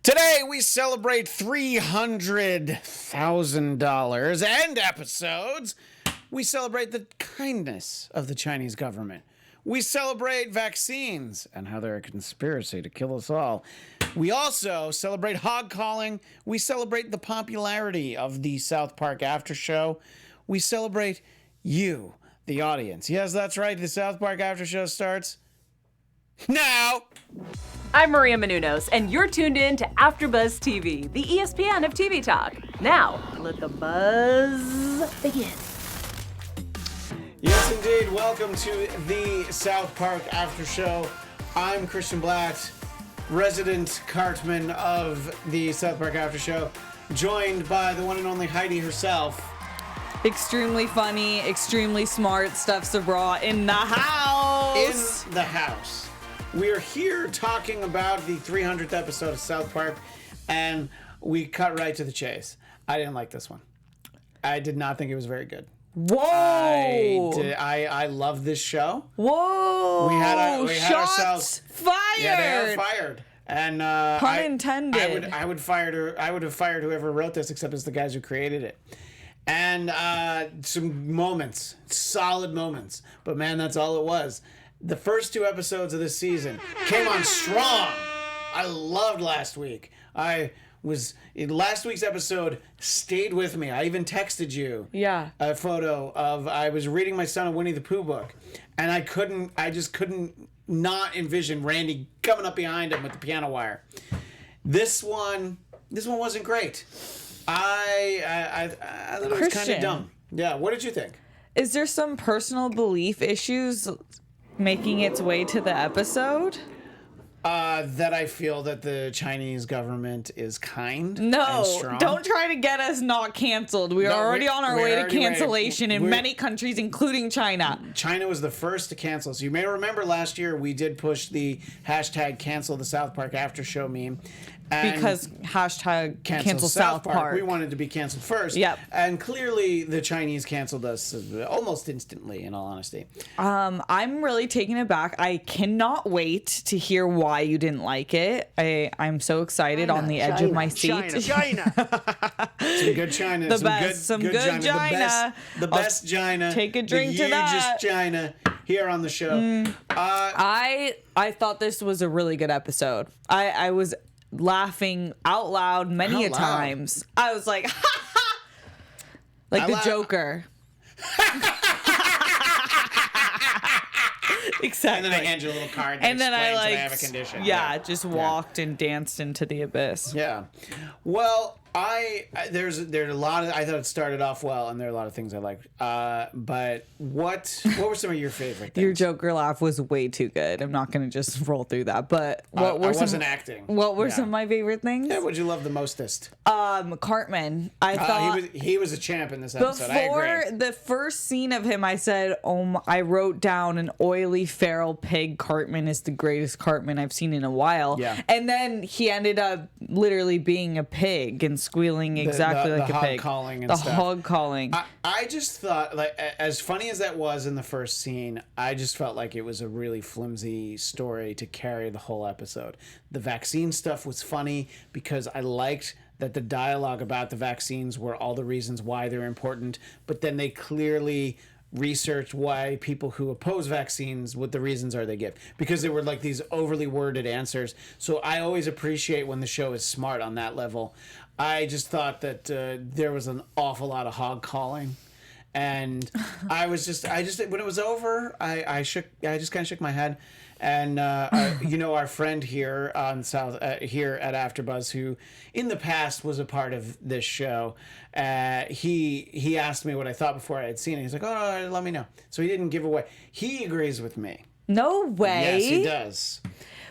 Today we celebrate $300,000 and episodes. We celebrate the kindness of the Chinese government. We celebrate vaccines and how they're a conspiracy to kill us all. We also celebrate hog calling. We celebrate the popularity of the South Park After Show. We celebrate you, the audience. Yes, that's right. The South Park After Show starts now. I'm Maria Menounos, and you're tuned in to AfterBuzz TV, the ESPN of TV talk. Now, let the buzz begin. Yes, indeed. Welcome to the South Park After Show. I'm Christian Bladt, resident Cartman of the South Park After Show, joined by the one and only Heidi herself. Extremely funny, extremely smart Steph Sabraw in the house. In the house. We are here talking about the 300th episode of South Park, and we cut right to the chase. I didn't like this one. I did not think it was very good. Whoa! I love this show. Whoa! We had Shots ourselves fired. Yeah, they are fired. And pun intended. I would have fired whoever wrote this, except it's the guys who created it. And some moments, solid moments, but man, that's all it was. The first two episodes of this season came on strong. I loved last week. Last week's episode stayed with me. I even texted you a photo of, I was reading my son a Winnie the Pooh book, and I just couldn't not envision Randy coming up behind him with the piano wire. This one wasn't great. I thought it was kind of dumb. Yeah, what did you think? Is there some personal belief issues making its way to the episode? That I feel that the Chinese government is kind and strong. Don't try to get us not canceled. We're already on our way to cancellation in many countries, including China. China was the first to cancel. So you may remember last year we did push the hashtag cancel the South Park After Show meme. Because hashtag cancel South Park. We wanted to be canceled first. Yep. And clearly the Chinese canceled us almost instantly, in all honesty. I'm really taken aback. I cannot wait to hear why you didn't like it. I'm so excited on the edge of my seat. China. Some good China. Some good China. The best China. Take a drink to that. The hugest China here on the show. I thought this was a really good episode. I was laughing out loud many times. I was like, ha ha! Like the Joker. Exactly. And then I hand you a little card that and then I have a condition. Just walked and danced into the abyss. Yeah. Well, there's a lot of, I thought it started off well, and there are a lot of things I liked. But what were some of your favorite things? Your Joker laugh was way too good. I'm not gonna just roll through that. But I wasn't acting. What were some of my favorite things? Yeah, what'd you love the mostest? Cartman. I thought he was a champ in this episode. Before I agree. The first scene of him, I said, I wrote down an oily feral pig. Cartman is the greatest Cartman I've seen in a while. Yeah. And then he ended up literally being a pig and squealing exactly like a pig. The hog calling. I just thought, like, as funny as that was in the first scene, I just felt like it was a really flimsy story to carry the whole episode. The vaccine stuff was funny because I liked that the dialogue about the vaccines were all the reasons why they're important, but then they clearly researched why people who oppose vaccines, what the reasons are they give, because they were like these overly worded answers. So I always appreciate when the show is smart on that level. I just thought that there was an awful lot of hog calling, and I just when it was over, I just kind of shook my head. And our friend here on here at AfterBuzz, who in the past was a part of this show, he asked me what I thought before I had seen it. He's like, "Oh, let me know." So he didn't give away. He agrees with me. No way. Yes, he does.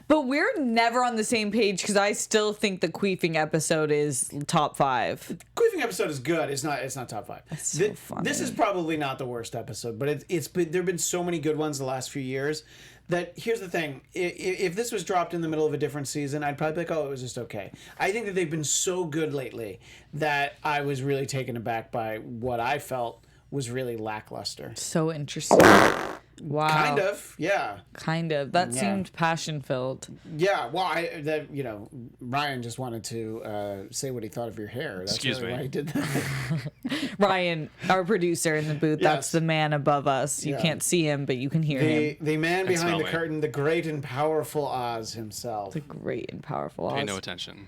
But we're never on the same page because I still think the queefing episode is top 5. Queefing episode is good. It's not top 5. That's so funny. This is probably not the worst episode, but there've been so many good ones the last few years. That here's the thing, if this was dropped in the middle of a different season, I'd probably be like, oh, it was just okay. I think that they've been so good lately that I was really taken aback by what I felt was really lackluster. So interesting. Wow. Kind of, yeah. Kind of. That seemed passion-filled. Yeah, well, Ryan just wanted to say what he thought of your hair. That's Excuse really me. why he did that. Ryan, our producer in the booth, that's the man above us. You can't see him, but you can hear him. The man behind the me. curtain, the great and powerful Oz himself. The great and powerful Pay Oz. no attention.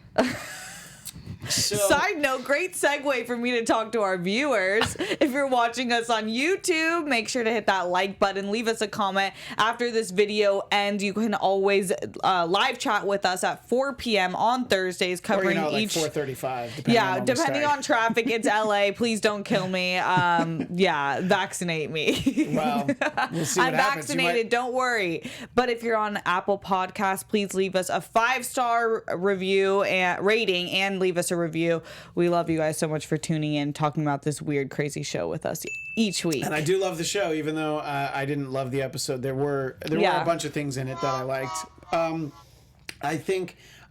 Side note, great segue for me to talk to our viewers. If you're watching us on YouTube, make sure to hit that like button, leave us a comment after this video, and you can always live chat with us at 4 p.m. on Thursdays, covering like each 4:35. depending on traffic. It's LA. Please don't kill me. Vaccinate me. Well, we'll see what I'm happens. vaccinated. Don't worry. But if you're on Apple Podcasts, please leave us a 5-star review and rating, and leave us a review. We love you guys so much for tuning in, talking about this weird, crazy show with us each week. And I do love the show, even though I didn't love the episode. There were a bunch of things in it that I liked.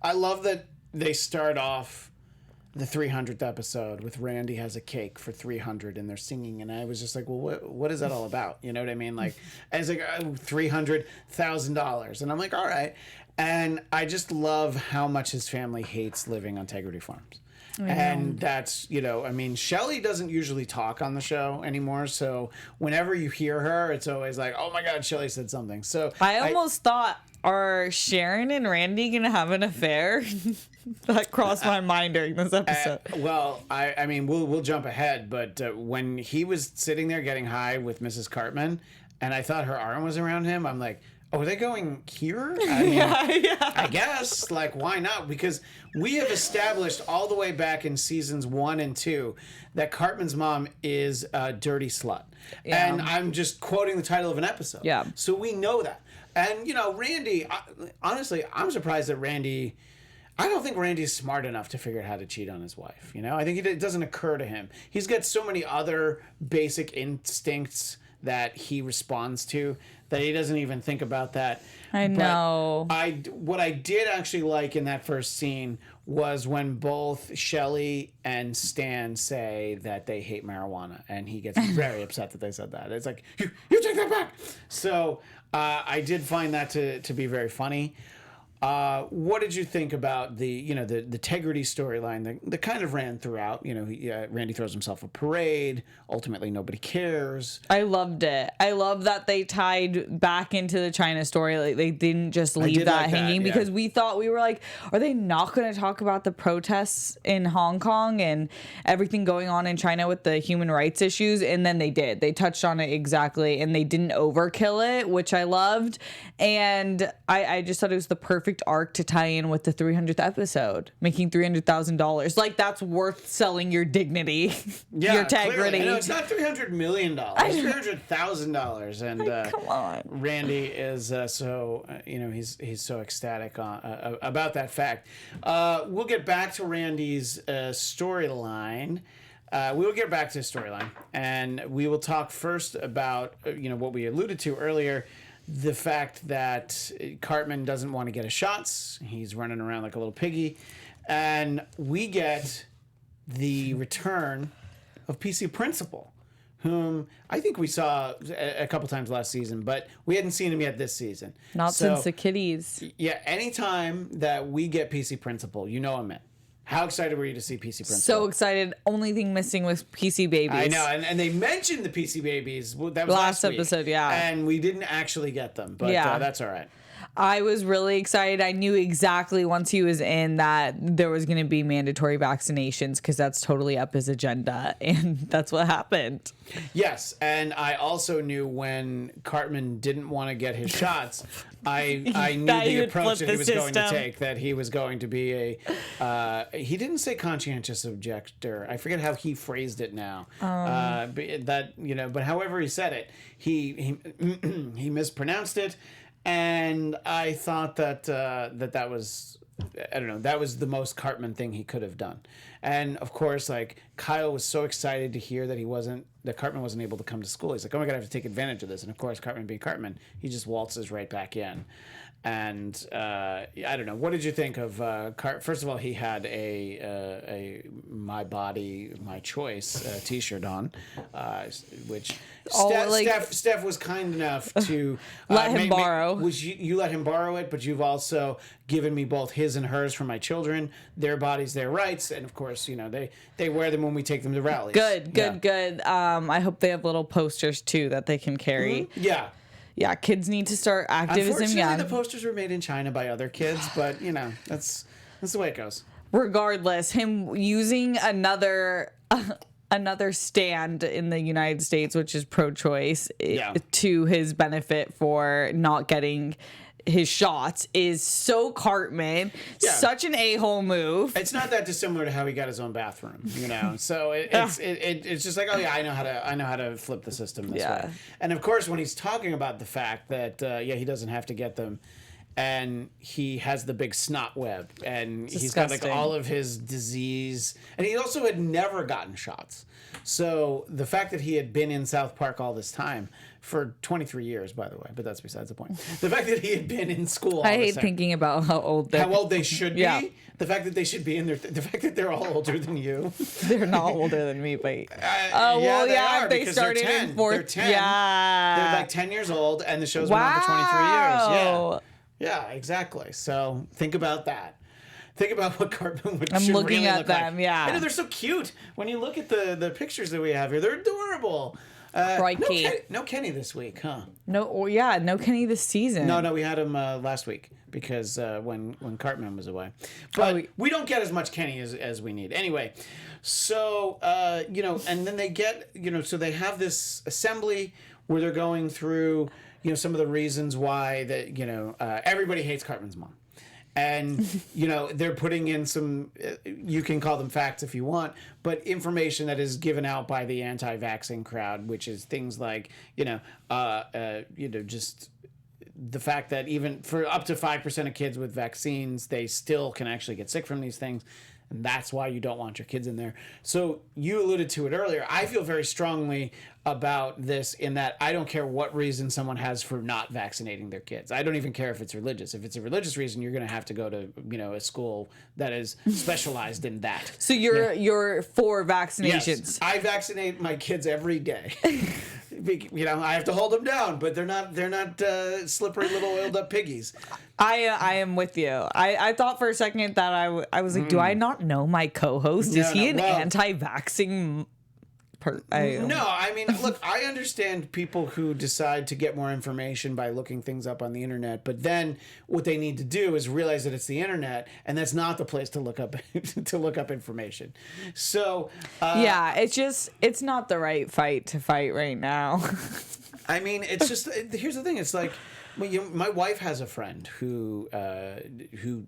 I love that they start off the 300th episode with Randy has a cake for 300 and they're singing, and I was just like, well, what is that all about? You know what I mean? Like, I was like, $300,000, and I'm like, all right. And I just love how much his family hates living on Tegrity Farms. And that's, Shelly doesn't usually talk on the show anymore. So whenever you hear her, it's always like, oh my God, Shelly said something. So I almost thought, are Sharon and Randy going to have an affair? That crossed my mind during this episode. We'll jump ahead. But when he was sitting there getting high with Mrs. Cartman, and I thought her arm was around him, I'm like, oh, are they going here? I guess. Like, why not? Because we have established all the way back in seasons 1 and 2 that Cartman's mom is a dirty slut. Yeah. And I'm just quoting the title of an episode. Yeah. So we know that. And, Randy, honestly, I'm surprised that Randy... I don't think Randy's smart enough to figure out how to cheat on his wife. I think it doesn't occur to him. He's got so many other basic instincts that he responds to that he doesn't even think about that. I know. What I did actually like in that first scene was when both Shelly and Stan say that they hate marijuana, and he gets very upset that they said that. It's like, you take that back. So I did find that to be very funny. What did you think about the Tegrity storyline that kind of ran throughout? Randy throws himself a parade. Ultimately, nobody cares. I loved it. I love that they tied back into the China story. Like, they didn't just leave that hanging, because we thought, we were like, are they not going to talk about the protests in Hong Kong and everything going on in China with the human rights issues? And then they did. They touched on it exactly, and they didn't overkill it, which I loved. And I just thought it was the perfect arc to tie in with the 300th episode, making $300,000. Like, that's worth selling your dignity, your integrity. Clearly. It's not $300 million. It's $300,000. And come on, Randy is he's so ecstatic about that fact. We'll get back to Randy's storyline. We will get back to his storyline, and we will talk first about what we alluded to earlier. The fact that Cartman doesn't want to get his shots. He's running around like a little piggy. And we get the return of PC Principal, whom I think we saw a couple times last season, but we hadn't seen him yet this season. Not since the kiddies. Yeah, anytime that we get PC Principal, I'm in. How excited were you to see PC Principal? So excited. Only thing missing was PC Babies. I know, and they mentioned the PC Babies. That was last week, episode, yeah. And we didn't actually get them, but that's all right. I was really excited. I knew exactly once he was in that there was going to be mandatory vaccinations, because that's totally up his agenda, and that's what happened. Yes, and I also knew when Cartman didn't want to get his shots, I knew the approach that he was going to take, that he was going to be he didn't say conscientious objector. I forget how he phrased it now. But however he said it, he mispronounced it. And I thought that that was, I don't know, that was the most Cartman thing he could have done. And of course, like, Kyle was so excited to hear that Cartman wasn't able to come to school. He's like, oh my God, I have to take advantage of this. And of course, Cartman being Cartman, he just waltzes right back in. And I don't know. What did you think of First of all, he had a "My Body, My Choice" T-shirt on, which Steph was kind enough to let him borrow. You let him borrow it, but you've also given me both his and hers for my children. Their bodies, their rights, and of course, they wear them when we take them to rallies. Good. I hope they have little posters too that they can carry. Mm-hmm. Yeah. Yeah, kids need to start activism. Unfortunately, the posters were made in China by other kids, but that's the way it goes. Regardless, him using another stand in the United States, which is pro-choice, to his benefit for not getting his shots is so Cartman. Such an a-hole move. It's not that dissimilar to how he got his own bathroom, So it's just like, oh yeah, I know how to flip the system this way. And of course, when he's talking about the fact that he doesn't have to get them, and he has the big snot web, and he's got like all of his disease, and he also had never gotten shots. So the fact that he had been in South Park all this time, for 23 years, by the way, but that's besides the point. The fact that he had been in school all I hate thinking about how old they should be. The fact that they should be in there. The fact that they're all older than you. They're not older than me, but... they started in fourth. They're 10. Yeah. They're like 10 years old, and the show's been on for 23 years. Yeah, exactly. So think about that. Think about what Cartman would I'm looking really at look them, like. yeah. I know, they're so cute. When you look at the pictures that we have here, they're adorable. No Kenny this week, huh? No Kenny this season. No, we had him last week because when Cartman was away. But we don't get as much Kenny as we need. Anyway, so, and then they get, so they have this assembly where they're going through, some of the reasons why that, everybody hates Cartman's mom. And, they're putting in some, you can call them facts if you want, but information that is given out by the anti-vaccine crowd, which is things like, just the fact that even for up to 5% of kids with vaccines, they still can actually get sick from these things. And that's why you don't want your kids in there. So you alluded to it earlier. I feel very strongly about this in that I don't care what reason someone has for not vaccinating their kids. I don't even care if it's religious. If it's a religious reason, you're going to have to go to, a school that is specialized in that. So you're for vaccinations. Yes, I vaccinate my kids every day. I have to hold them down, but they're not slippery little oiled up piggies. I am with you. I thought for a second that I was like, do I not know my co-host? Is he an anti-vaxxing? No, I mean, look, I understand people who decide to get more information by looking things up on the internet, but then what they need to do is realize that it's the internet, and that's not the place to look up information. So it's not the right fight to fight right now. I mean, it's just here's the thing. It's like, my wife has a friend who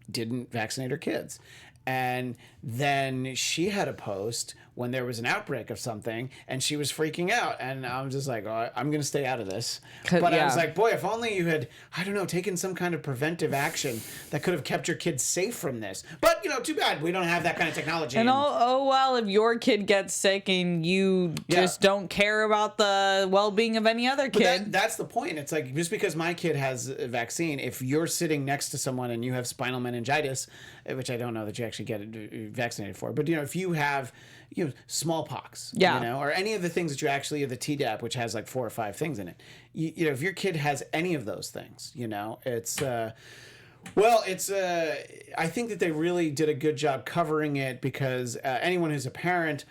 didn't vaccinate her kids. And then she had a post when there was an outbreak of something, and she was freaking out. And I was just like, oh, I'm going to stay out of this. But I was like, boy, if only you had, taken some kind of preventive action that could have kept your kids safe from this. But, too bad we don't have that kind of technology. And if your kid gets sick and you just don't care about the well-being of any other kid. But that's the point. It's like, just because my kid has a vaccine, if you're sitting next to someone and you have spinal meningitis, which I don't know that you actually get vaccinated for, but if you have smallpox, or any of the things that you actually have, the Tdap, which has like 4 or 5 things in it, if your kid has any of those things, it's I think that they really did a good job covering it, because anyone who's a parent,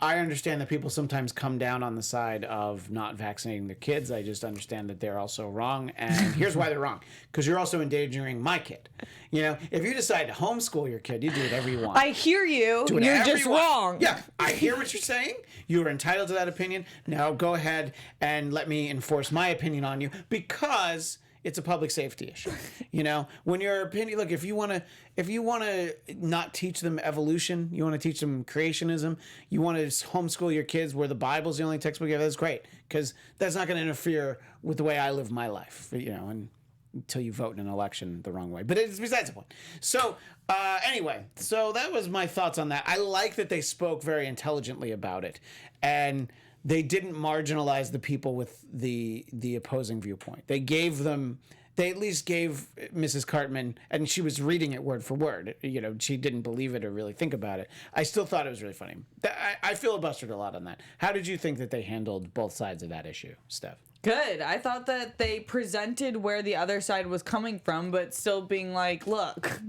I understand that people sometimes come down on the side of not vaccinating their kids. I just understand that they're also wrong. And here's why they're wrong. Because you're also endangering my kid. If you decide to homeschool your kid, you do whatever you want. I hear you. You're just wrong. Yeah, I hear what you're saying. You are entitled to that opinion. Now go ahead and let me enforce my opinion on you, because it's a public safety issue. When your opinion, look, if you want to not teach them evolution, you want to teach them creationism, you want to homeschool your kids where the Bible's the only textbook you have, that's great, because that's not going to interfere with the way I live my life, and until you vote in an election the wrong way. But it's besides the point. So anyway, so that was my thoughts on that. I like that they spoke very intelligently about it, and they didn't marginalize the people with the opposing viewpoint. They gave them they at least gave Mrs. Cartman, and she was reading it word for word. She didn't believe it or really think about it. I still thought it was really funny. I filibustered a lot on that. How did you think that they handled both sides of that issue, Steph? Good. I thought that they presented where the other side was coming from, but still being like, look,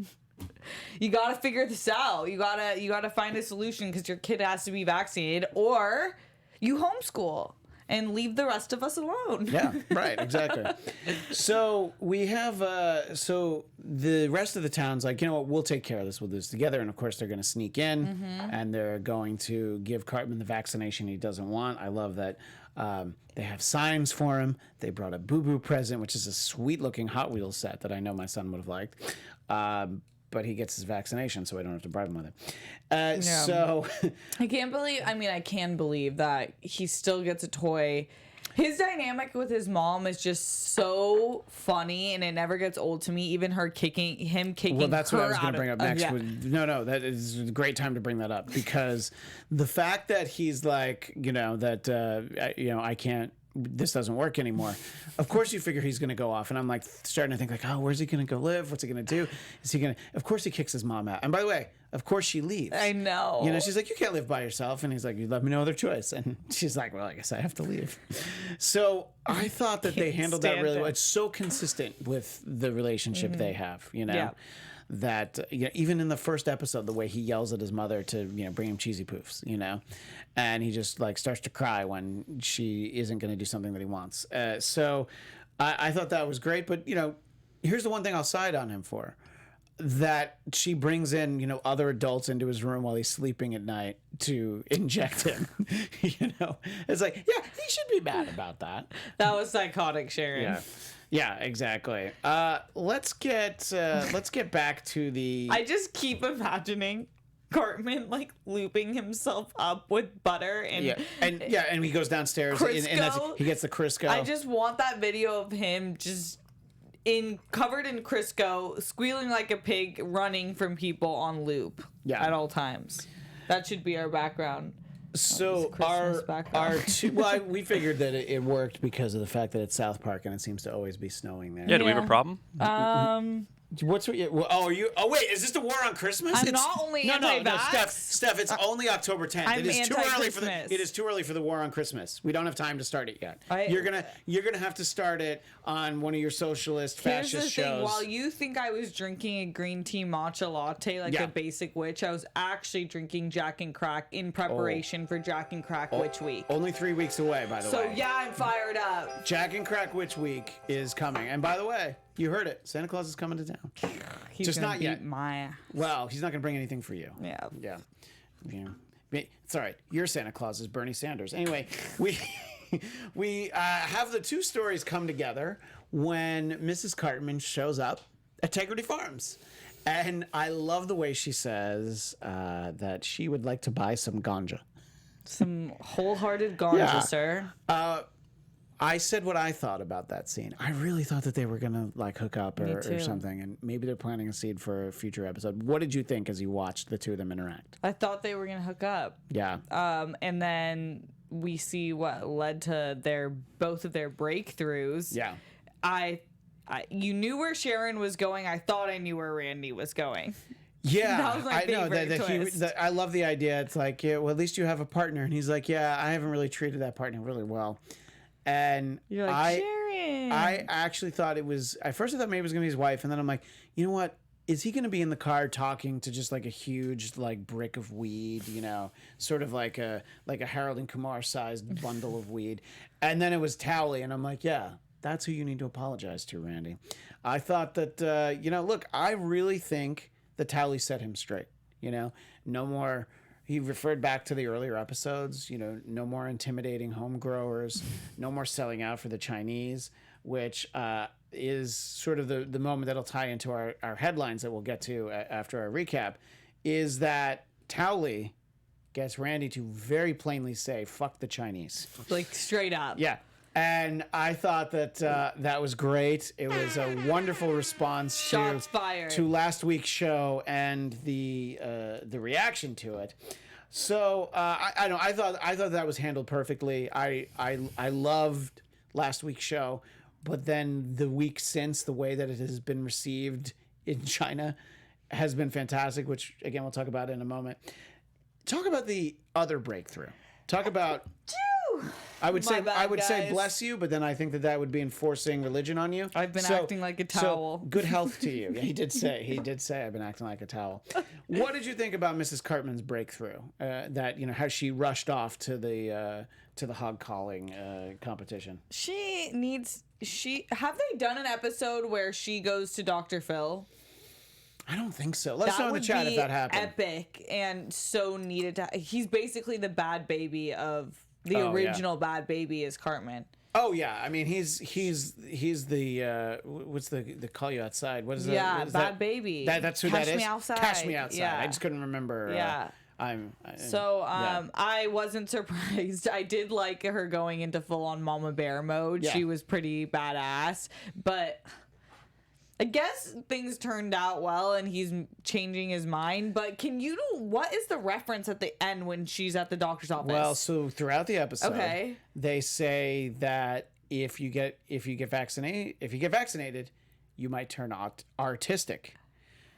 you got to figure this out. You gotta find a solution because your kid has to be vaccinated, or you homeschool and leave the rest of us alone. Yeah, right, exactly. So we have, so the rest of the town's like, you know what, we'll take care of this. We'll do this together. And of course, they're going to sneak in and they're going to give Cartman the vaccination he doesn't want. I love that they have signs for him. They brought a boo-boo present, which is a sweet-looking Hot Wheels set that I know my son would have liked. But he gets his vaccination, so I don't have to bribe him with it. So I can't believe, I can believe that he still gets a toy. His dynamic with his mom is just so funny, and it never gets old to me. Even him kicking. Well, that's what I was going to bring up next. No, that is a great time to bring that up, because the fact that he's like, I can't. This doesn't work anymore. Of course you figure he's going to go off. And I'm like starting to think like, oh, where's he going to go live? What's he going to do? Is he going to, of course he kicks his mom out. And by the way, of course she leaves. I know. She's like, you can't live by yourself. And he's like, you left me no other choice. And she's like, well, I guess I have to leave. So I thought that they handled that really well. It's so consistent with the relationship they have, Yeah. That even in the first episode, the way he yells at his mother to bring him cheesy poofs, and he just like starts to cry when she isn't going to do something that he wants. So I thought that was great. But here's the one thing I'll side on him for: that she brings in other adults into his room while he's sleeping at night to inject him. It's like, yeah, he should be mad about that. That was psychotic, Sharon. Yeah, exactly. Let's get back to the. I just keep imagining Cartman like looping himself up with butter and and he goes downstairs and he gets the Crisco. I just want that video of him just covered in Crisco, squealing like a pig, running from people on loop at all times. That should be our background. So we figured that it worked because of the fact that it's South Park and it seems to always be snowing there. Yeah, do we have a problem? Wait, is this the war on Christmas? I'm not only anti-vax. Steph, it's only October 10th. I'm It is too early for anti-Christmas. it is too early for the war on Christmas. We don't have time to start it yet. You're gonna have to start it on one of your socialist fascist Here's the shows. thing, while you think I was drinking a green tea matcha latte like a basic witch, I was actually drinking Jack and Crack in preparation for Jack and Crack Witch Week. Only 3 weeks away, by the way. So yeah, I'm fired up. Jack and Crack Witch Week is coming. And by the way, you heard it. Santa Claus is coming to town. He's just not yet. My ass. Well, he's not going to bring anything for you. Yeah. It's all right. Your Santa Claus is Bernie Sanders. Anyway, we have the two stories come together when Mrs. Cartman shows up at Integrity Farms. And I love the way she says that she would like to buy some ganja. Some wholehearted ganja, sir. I said what I thought about that scene. I really thought that they were gonna like hook up or something, and maybe they're planting a seed for a future episode. What did you think as you watched the two of them interact? I thought they were gonna hook up. Yeah. And then we see what led to both of their breakthroughs. Yeah. You knew where Sharon was going. I thought I knew where Randy was going. Yeah, that was my favorite twist. I love the idea. It's like, well, at least you have a partner, and he's like, yeah, I haven't really treated that partner really well. And you're like, Sharon. I actually thought it was. At first, I thought maybe it was gonna be his wife, and then I'm like, you know what? Is he gonna be in the car talking to just like a huge like brick of weed? Sort of like a Harold and Kumar sized bundle of weed. And then it was Towley, and I'm like, yeah, that's who you need to apologize to, Randy. I thought that look, I really think that Towley set him straight. No more. He referred back to the earlier episodes, no more intimidating home growers, no more selling out for the Chinese, which is sort of the moment that'll tie into our headlines that we'll get to after our recap, is that Towley gets Randy to very plainly say, fuck the Chinese. Like straight up. Yeah. And I thought that that was great. It was a wonderful response Shots fired. To last week's show and the reaction to it. So I thought that was handled perfectly. I loved last week's show. but then the week since, the way that it has been received in China has been fantastic, which again we'll talk about in a moment. Talk about the other breakthrough. Talk about. I would say bless you, but then I think that would be enforcing religion on you. I've been acting like a towel. So good health to you. Yeah, he did say I've been acting like a towel. What did you think about Mrs. Cartman's breakthrough? That how she rushed off to the hog calling competition. Have they done an episode where she goes to Dr. Phil? I don't think so. Let us know in the chat if that happened. Epic and so needed to. He's basically the bad baby of. The original bad baby is Cartman. Oh yeah, I mean he's the what's the call you outside? What is that? Yeah, bad baby. That's who that is. Cash me outside. Cash me outside. Yeah. I just couldn't remember. Yeah. I wasn't surprised. I did like her going into full on Mama Bear mode. Yeah. She was pretty badass, but. I guess things turned out well and he's changing his mind, but what is the reference at the end when she's at the doctor's office? Well, so throughout the episode, they say that if you get vaccinated, you might turn artistic.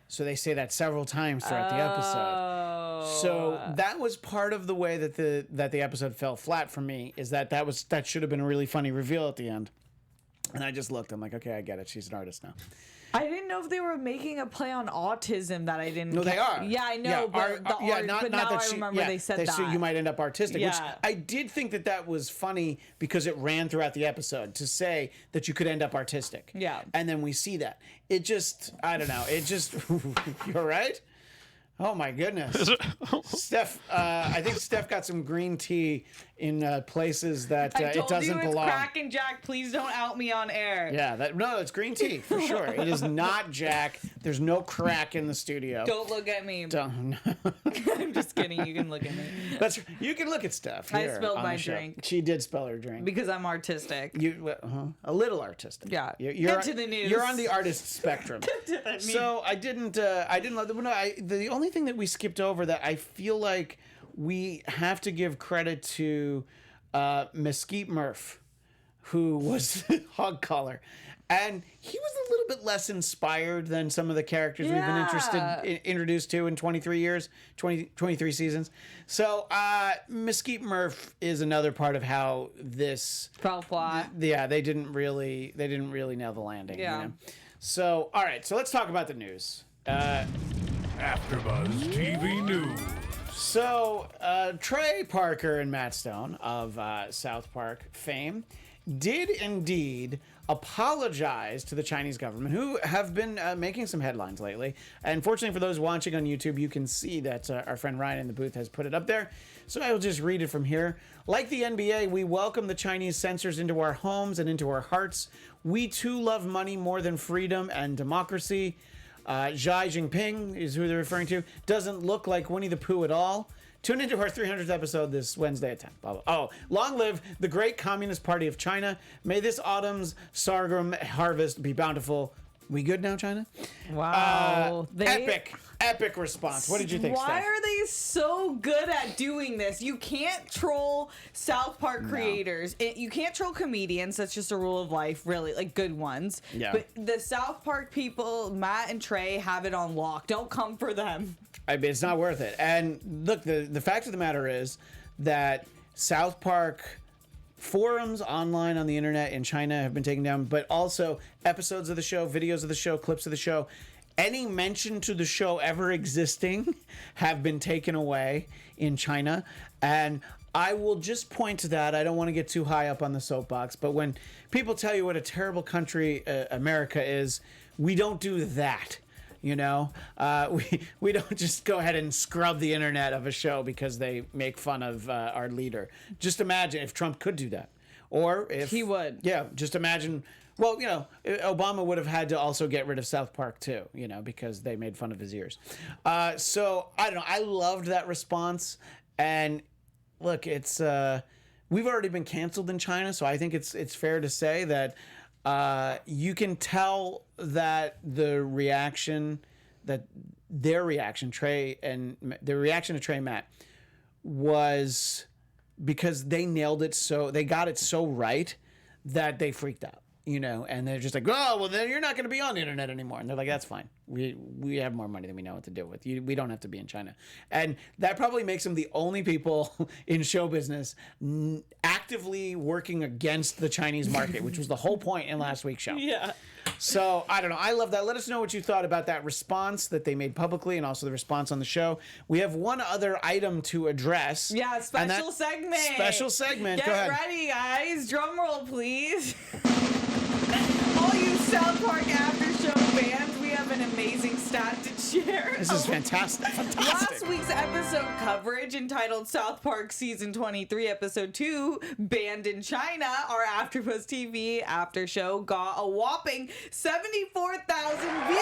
So they say that several times throughout the episode. So that was part of the way that the episode fell flat for me, is that should have been a really funny reveal at the end. And I just looked. I'm like, okay, I get it. She's an artist now. I didn't know if they were making a play on autism that I didn't. No, they are. Yeah, I know. But now I remember they said that. So you might end up artistic. Yeah. Which I did think that was funny because it ran throughout the episode to say that you could end up artistic. Yeah. And then we see that. It just, I don't know. It just, you're right. Oh my goodness, Steph! I think Steph got some green tea in places that it doesn't belong. Crack and Jack, please don't out me on air. Yeah, it's green tea for sure. It is not Jack. There's no crack in the studio. Don't look at me. Don't. I'm just kidding. You can look at me. You can look at Steph. I spilled my drink. She did spill her drink because I'm artistic. A little artistic. Yeah. You're to the news. You're on the artist spectrum. So I didn't love the only thing that we skipped over that I feel like we have to give credit to Mesquite Murph, who was hog collar, and he was a little bit less inspired than some of the characters we've been introduced to in 23 seasons. So Mesquite Murph is another part of how this fell flat. Yeah, they didn't really nail the landing. Yeah. You know? So all right, so let's talk about the news. AfterBuzz TV News. So, Trey Parker and Matt Stone of South Park fame did indeed apologize to the Chinese government, who have been making some headlines lately. And fortunately for those watching on YouTube, you can see that our friend Ryan in the booth has put it up there. So I will just read it from here. Like the NBA, we welcome the Chinese censors into our homes and into our hearts. We too love money more than freedom and democracy. Xi Jinping is who they're referring to. Doesn't look like Winnie the Pooh at all. Tune into our 300th episode this Wednesday at 10. Blah, blah. Oh, long live the great Communist Party of China. May this autumn's sorghum harvest be bountiful. We good now, China? Wow. Epic response. What did you think, Why Steph? are they so good at doing this? You can't troll South Park creators. You can't troll comedians. That's just a rule of life, really, like good ones. Yeah. But the South Park people, Matt and Trey, have it on lock. Don't come for them. I mean, it's not worth it. And look, the fact of the matter is that South Park forums online on the internet in China have been taken down, but also episodes of the show, videos of the show, clips of the show, any mention to the show ever existing have been taken away in China. And I will just point to that. I don't want to get too high up on the soapbox, but when people tell you what a terrible country America is, we don't do that. You know, we don't just go ahead and scrub the internet of a show because they make fun of our leader. Just imagine if Trump could do that, or if he would. Yeah, just imagine. Well, you know, Obama would have had to also get rid of South Park too, you know, because they made fun of his ears. So I don't know. I loved that response, and look, it's we've already been canceled in China, so I think it's fair to say that. You can tell that their reaction to Trey and Matt was because they nailed it. So they got it so right that they freaked out. and they're just like, oh, well, then you're not going to be on the internet anymore. And they're like, that's fine. We have more money than we know what to do with. We don't have to be in China. And that probably makes them the only people in show business actively working against the Chinese market, which was the whole point in last week's show. Yeah. So, I don't know. I love that. Let us know what you thought about that response that they made publicly and also the response on the show. We have one other item to address. Yeah, special segment. Special segment. Go ahead. Get ready, guys. Drum roll, please. All you South Park After Show fans, we have an amazing stat to share. This is fantastic. Last week's episode coverage entitled South Park Season 23, Episode 2, Banned in China, our AfterBuzz TV after show got a whopping 74,000 views.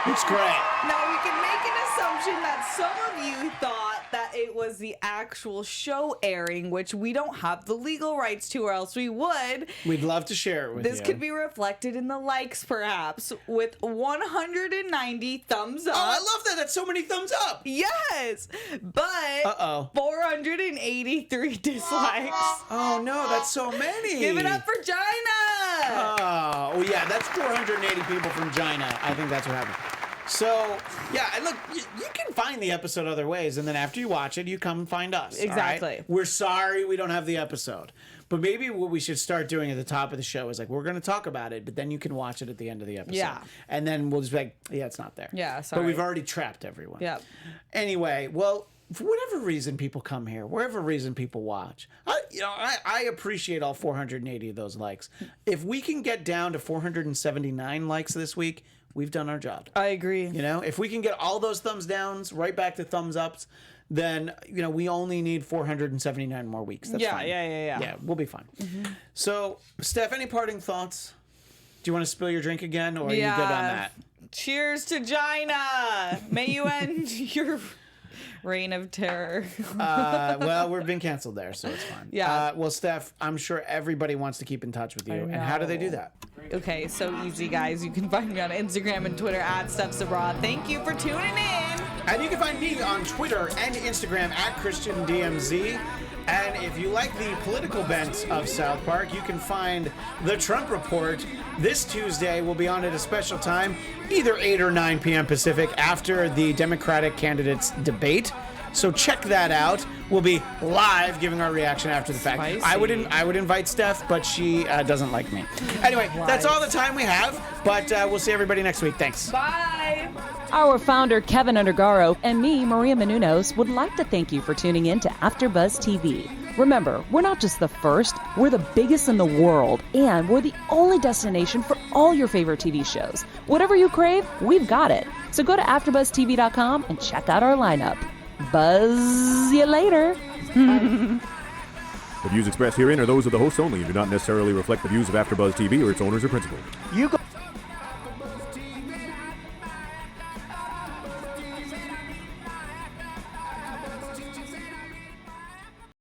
It's great. Now, we can make an assumption that some of you thought that it was the actual show airing, which we don't have the legal rights to, or else we would. We'd love to share it with you. This could be reflected in the likes, perhaps, with 190 thumbs up. Oh, I love that. That's so many thumbs up. Yes, but 483 dislikes. Oh, no, that's so many. Give it up for China. Oh, yeah, that's 480 people from China. I think that's what happened. So, yeah, and look, you can find the episode other ways, and then after you watch it, you come find us. Exactly. All right? We're sorry we don't have the episode. But maybe what we should start doing at the top of the show is like, we're going to talk about it, but then you can watch it at the end of the episode. Yeah. And then we'll just be like, yeah, it's not there. Yeah, sorry. But we've already trapped everyone. Yep. Anyway, well, for whatever reason people come here, wherever reason people watch, I appreciate all 480 of those likes. If we can get down to 479 likes this week, we've done our job. I agree. If we can get all those thumbs downs right back to thumbs ups, then we only need 479 more weeks. That's fine. Yeah. Yeah, we'll be fine. Mm-hmm. So, Steph, any parting thoughts? Do you want to spill your drink again, or are you good on that? Cheers to China. May you end your reign of terror. Well, we've been canceled there, so it's fine. Yeah. Well, Steph, I'm sure everybody wants to keep in touch with you. And how do they do that? Okay, so easy, guys. You can find me on Instagram and Twitter at Steph Sabraw. Thank you for tuning in. And you can find me on Twitter and Instagram at ChristianDMZ. And if you like the political bent of South Park, you can find The Trump Report this Tuesday. We'll be on at a special time, either 8 or 9 p.m. Pacific, after the Democratic candidates debate. So check that out. We'll be live giving our reaction after the fact. Spicy. I would invite Steph, but she doesn't like me. Anyway, that's all the time we have, but we'll see everybody next week. Thanks. Bye. Our founder, Kevin Undergaro, and me, Maria Menounos, would like to thank you for tuning in to AfterBuzz TV. Remember, we're not just the first, we're the biggest in the world, and we're the only destination for all your favorite TV shows. Whatever you crave, we've got it. So go to AfterBuzzTV.com and check out our lineup. Buzz you later. The views expressed herein are those of the hosts only and do not necessarily reflect the views of AfterBuzz TV or its owners or principals. You go.